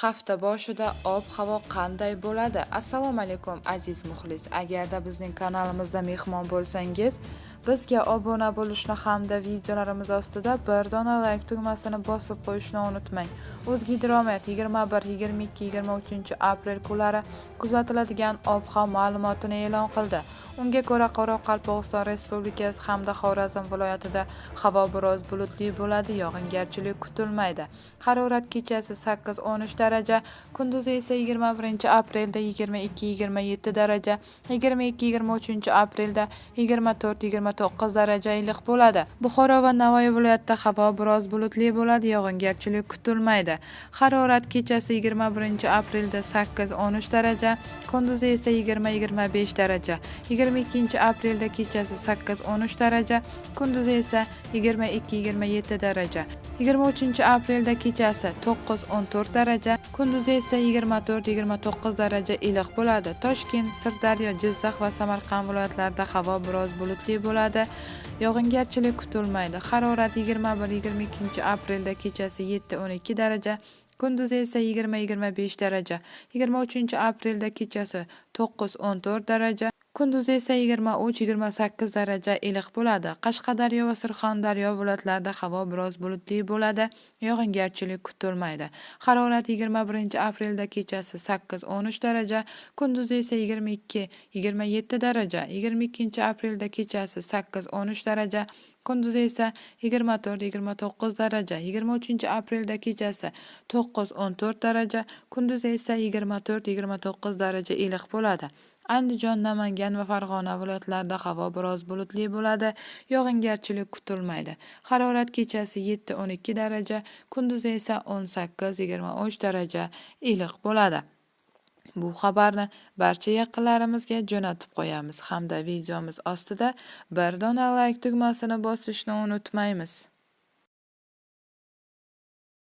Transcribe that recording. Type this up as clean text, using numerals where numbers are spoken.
Hafta boshida ob-havo qanday bo'ladi? Assalomu alaykum aziz muxlis. Agarda bizning kanalimizda mehmon bo'lsangiz, bizga obuna bo'lishni hamda videolarimiz ostida bir dona like tugmasini bosib qo'yishni unutmang. O'zgidromet 21, 22, 23 aprel kunlari kuzatiladigan ob-havo ma'lumotini e'lon qildi. Unga ko'ra Qoraqalpog'iston Respublikasi hamda Xorazm viloyatida havo biroz bulutli bo'ladi, yog'ingarchilik kutilmaydi. Harorat kechasi 8-13 daraja, kunduzi esa 21-aprelda 22-27 daraja, 22-23 aprelda 24-29 daraja iliq bo'ladi. Buxoro va Navoiy viloyatida havo biroz bulutli bo'ladi, yog'ingarchilik kutilmaydi. Harorat kechasi 21-aprelda 8-13 daraja, kunduzi esa 20-25 daraja, 22-aprelda kechasi 8-13 daraja, kunduzi esa 22-27 daraja, 23-aprelda kechasi 9-14 daraja, kunduzi esa 24-29 daraja iliq bo'ladi. Toshkent, Sirdaryo, Jizzax va Samarqand viloyatlarida havo biroz bulutli bo'ladi, yog'ingarchilik kutilmaydi. Harorat 21-22-aprelda kechasi 7-12 daraja, kunduzi esa 20-25 daraja, 23-aprelda kechasi 9-14 daraja, kunduzi esa 23-28 daraja iliq bo'ladi. Qashqadaryo va Surxondaryo viloyatlarida havo biroz bulutli bo'ladi, yog'ingarchilik kutilmaydi. Harorat 21-aprelda kechasi 8-13 daraja, kunduzi esa 22-27 daraja, 22-aprelda kechasi 8-13 daraja, kunduzi esa 24-29 daraja, 23-aprelda kechasi 9-14 daraja, kunduzi esa 24-29 daraja iliq bo'ladi. Andijon, Namangan va Farg'ona viloyatlarida havo biroz bulutli bo'ladi, yog'ingarchilik kutilmaydi. Harorat kechasi 7-12 daraja, kunduzi esa 18-23 daraja iliq bo'ladi. Bu xabarni barcha yaqinlarimizga jo'natib qo'yamiz hamda videomiz ostida bir dona like tugmasini bosishni unutmaymiz.